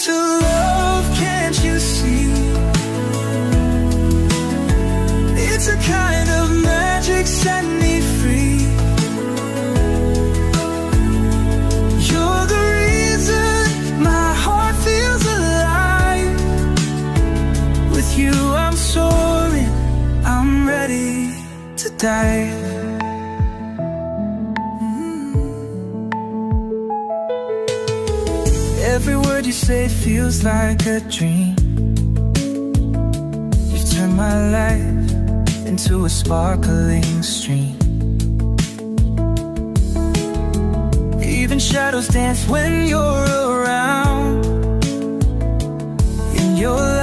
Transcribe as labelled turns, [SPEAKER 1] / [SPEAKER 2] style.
[SPEAKER 1] to love, can't you see? It's a kind of magic, set me free. You're the reason my heart feels alive. With you I'm soaring, I'm ready to dive. Every word you say feels like a dream. You've turned my life into a sparkling stream. Even shadows dance when you're around. In your life